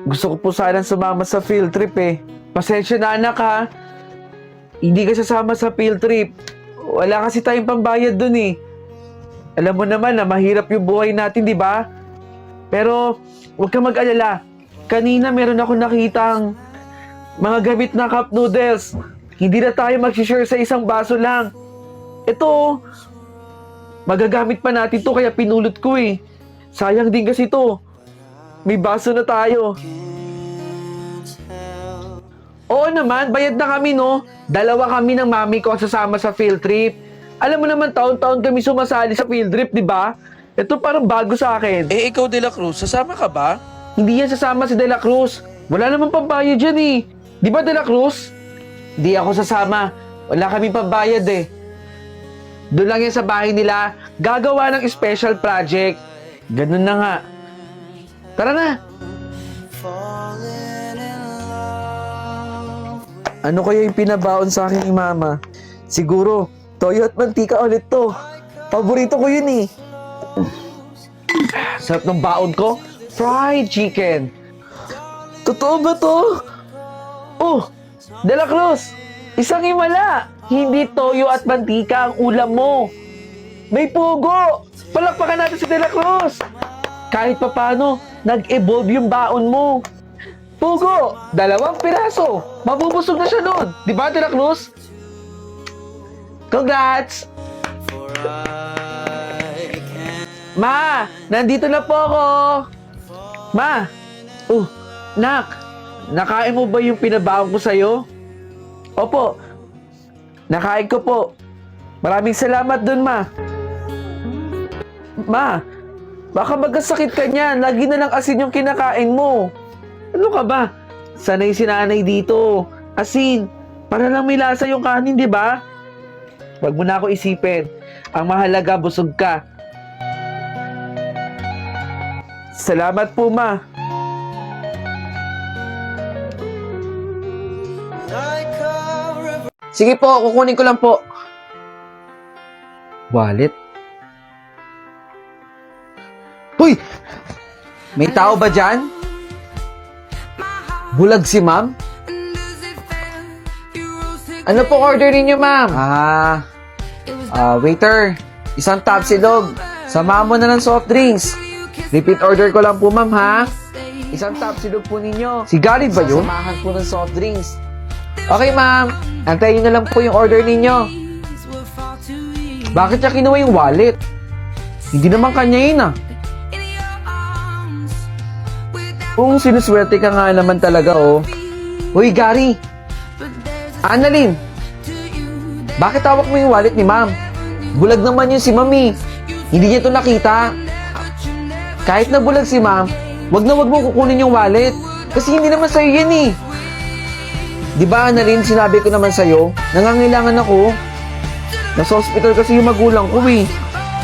Gusto ko po sanang sumama sa field trip eh. Pasensya na anak ha. Hindi ka sasama sa field trip. Wala kasi tayong pambayad dun eh. Alam mo naman na mahirap yung buhay natin, di ba? Pero huwag ka mag-alala. Kanina meron ako nakitang mga gamit na cup noodles. Hindi na tayo mag-share sa isang baso lang. Ito, magagamit pa natin to kaya pinulot ko eh. Sayang din kasi to. May baso na tayo. Oo naman, bayad na kami no. Dalawa kami ng mami ko ang sasama sa field trip. Alam mo naman taon-taon kami sumasali sa field trip, di ba? Ito parang bago sa akin. Eh, ikaw, De La Cruz, sasama ka ba? Hindi yan sasama si De La Cruz. Wala namang pambayad dyan eh. Di ba De La Cruz? Hindi ako sasama. Wala kami pambayad eh. Doon lang yan sa bahay nila. Gagawa ng special project. Ganun na nga. Tara na. Ano kaya yung pinabaon sa akin ni Mama? Siguro, toyo at mantika ulit to. Paborito ko yun eh. Sarap ng baon ko. Fried chicken. Totoo ba to? Oh, De La Cruz, isang himala. Hindi toyo at mantika ang ulam mo. May pugo. Palakpakan natin si De La Cruz. Kahit papano, nag-evolve yung baon mo. Pugo, 2 piraso. Mabubusog na siya nun. Di ba, De La Cruz? Congrats! Ma, nandito na po ako. Ma, nak, nakain mo ba yung pinabaon ko sa'yo? Opo, nakain ko po. Maraming salamat dun, Ma. Ma, baka magkasakit ka niyan. Lagi na lang asin yung kinakain mo. Ano ka ba? Sanay si nanay dito. Asin, para lang may lasa yung kanin, di ba? Wag mo na ako isipin. Ang mahalaga, busog ka. Salamat po, Ma. Sige po, kukunin ko lang po. Wallet? Hoy! May tao ba dyan? Bulag si ma'am? Ano po order ninyo, ma'am? Waiter, isang tapsilog. Samahan mo na ng soft drinks. Repeat order ko lang po, ma'am, ha? Isang tapsilog po ninyo. Si Gary ba yun? Samahan po ng soft drinks. Okay, ma'am. Antayin nyo na lang po yung order ninyo. Bakit niya kinuha yung wallet? Hindi naman kanya yun, ah. Kung sinuswerte ka nga naman talaga, oh. Uy, Gary. Annalyn. Bakit hawak mo yung wallet ni ma'am? Bulag naman yun si mami. Hindi niya ito nakita. Kahit na bulag si ma'am, wag na wag mo kukunin yung wallet. Kasi hindi naman sa'yo yan eh. Di ba, Annalyn, sinabi ko naman sa'yo, nangangailangan ako. Nasa hospital kasi yung magulang ko eh.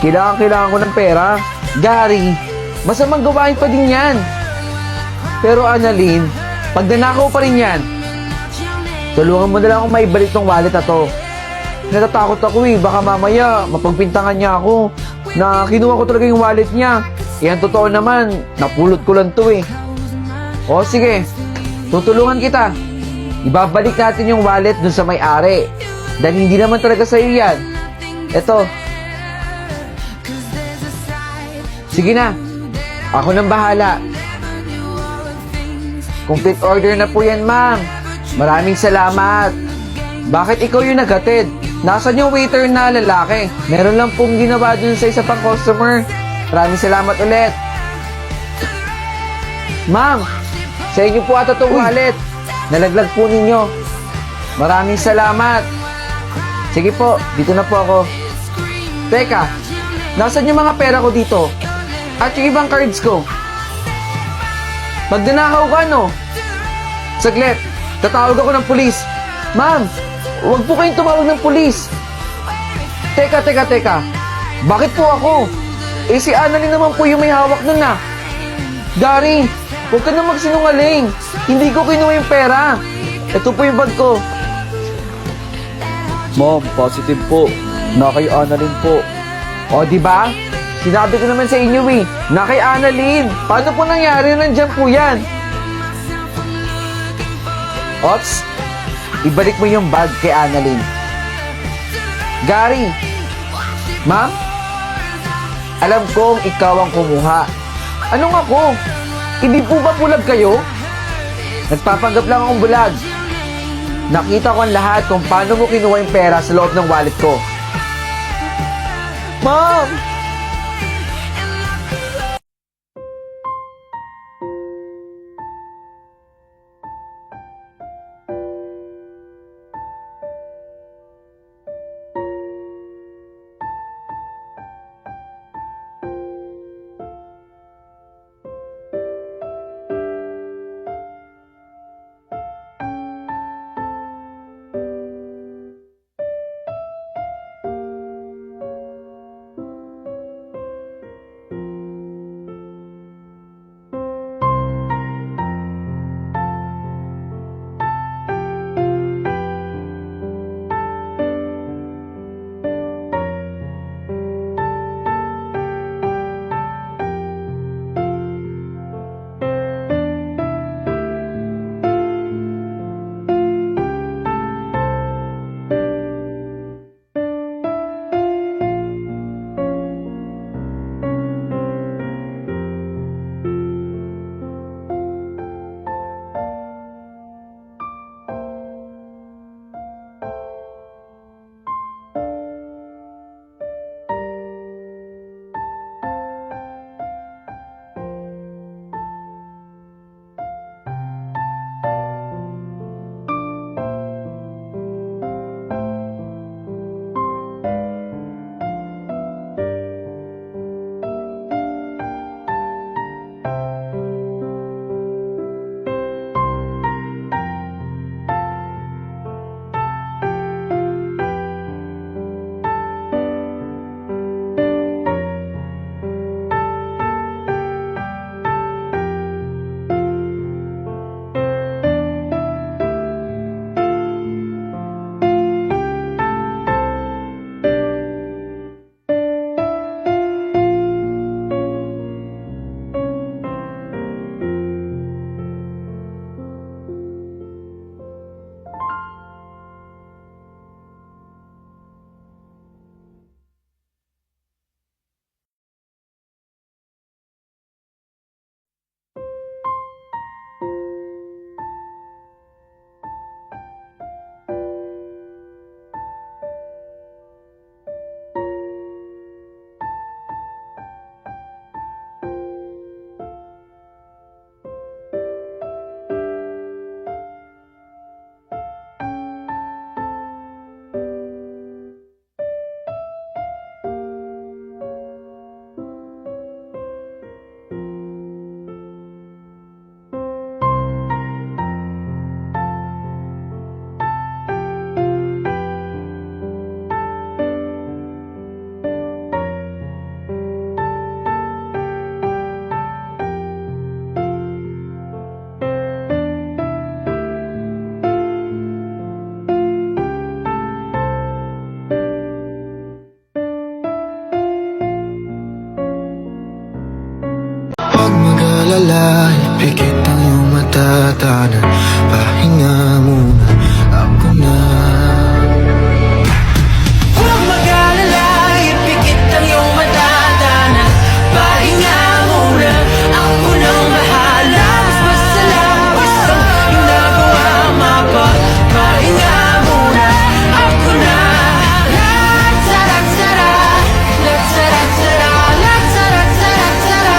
Kailangan ko ng pera. Gary, masamang gawain pa din yan. Pero Annalyn, pag nanakaw pa rin yan, tulungan mo na lang akong maibalik tong wallet na to. Natatakot ako eh, baka mamaya mapagpintangan niya ako na kinuha ko talaga yung wallet niya. Yan totoo naman, napulot ko lang to eh. O sige, tutulungan kita. Ibabalik natin yung wallet dun sa may-ari. Dahil hindi naman talaga sa'yo yan. Eto. Sige na, ako nang bahala. Complete order na po yan, ma'am. Maraming salamat. Bakit ikaw yung naghatid? Nasaan yung waiter na lalaki? Meron lang pong ginawa dun sa isa pang customer. Maraming salamat ulit. Ma'am, sa inyo po ata itong wallet. Nalaglag po ninyo. Maraming salamat. Sige po, dito na po ako. Teka, nasaan yung mga pera ko dito? At yung ibang cards ko? Magdanakaw ka, no? Saglit, tatawag ako ng pulis. Ma'am, huwag po kayong tumawag ng pulis. Teka. Bakit po ako? Eh si Annalyn naman po yung may hawak nun na. Gary, huwag ka na magsinungaling. Hindi ko kinuha yung pera. Ito po yung bag ko. Ma'am, positive po. Na kay Annalyn po. O, di ba? Sinabi ko naman sa inyo eh, na kay Annalyn. Paano po nangyari? Nandiyan po yan. Ops, ibalik mo yung bag kay Annalyn. Gary, ma'am, alam kong ikaw ang kumuha. Anong ako? Hindi po ba bulag kayo? Nagpapanggap lang akong bulag. Nakita ko ang lahat kung paano mo kinuha yung pera sa loob ng wallet ko. Ma'am! mag-alala, ipikit ang iyong matatanan. Pahinga muna, ako na. Huwag mag-alala, ipikit ang iyong matatanan. Pahinga muna, ako nang bahala. Mas masalaw, isang ginagawa mapa. Pahinga muna, ako na. La-tara-tara, la-tara-tara, la-tara-tara-tara,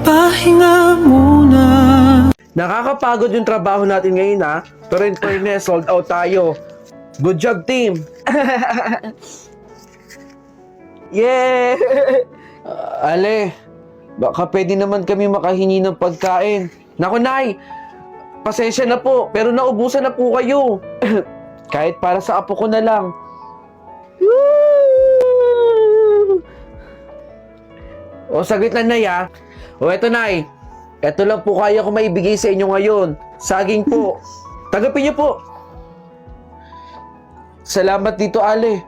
pahinga muna. Nakakapagod yung trabaho natin ngayon ha. Pero in fairness, sold out tayo. Good job, team! Yeah! Ale, baka pwede naman kami makahingi ng pagkain. Naku, Nay! Pasensya na po, pero naubusan na po kayo. Kahit para sa apo ko na lang. O, saglit lang, Nay, ha? O, eto, Nay. Eto lang po kaya ko maibigay sa inyo ngayon. Saging po. Tanggapin niyo po. Salamat dito, Ale.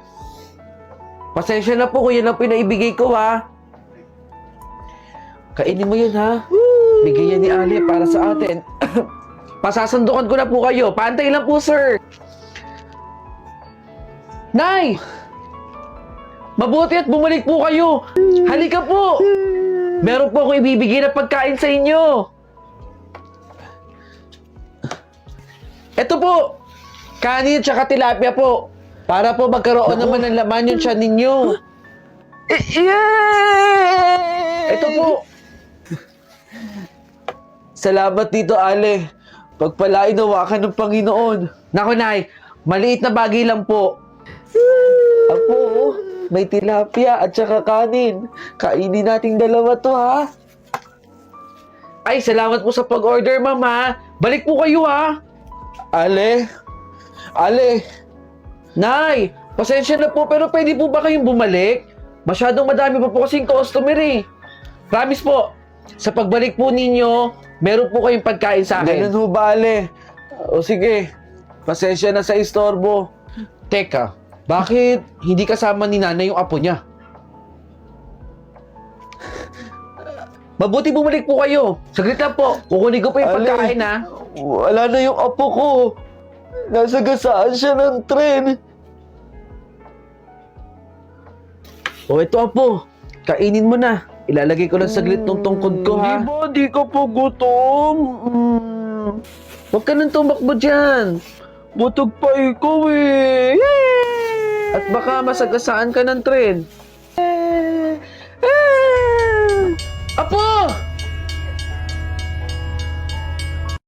Pasensya na po kung yan ang pinaibigay ko, ha? Kainin mo yan, ha? Bigay yan ni Ale para sa atin. Pasasandukan ko na po kayo. Pantay lang po, sir. Nay! Mabuti at bumalik po kayo. Halika po. Meron po akong ibibigay na pagkain sa inyo. Ito po. Kanin at saka tilapia po. Para po magkaroon naman ng laman yung tiyan ninyo. Ito po. Salamat dito, Ale. Pagpalain nawa ka ng Panginoon. Naku, Nay. Maliit na bagay lang po. Apo, may tilapia at saka kanin. Kainin nating dalawa to, ha? Ay, salamat po sa pag-order, Mama. Balik po kayo, ha? Ale? Ale? Nay, pasensya na po, pero pwede po ba kayong bumalik? Masyadong madami pa po kasing customer, eh. Promise po, sa pagbalik po ninyo, meron po kayong pagkain sa akin. Ganun ho ba, Ale? O sige, pasensya na sa istorbo. Teka, bakit hindi kasama ni Nanay yung apo niya? Mabuti bumalik po kayo. Saglit lang po. Kukunin ko po yung Ale. pagkain, ha? Wala na yung apo ko. Nasa gasaan siya ng tren. O, ito, apo. Kainin mo na. Ilalagay ko lang saglit tong tungkod ko, ha? Di ka po gutom. Huwag ka nang tumakbo dyan. Butog pa ikaw eh. At baka masagasaan ka ng tren.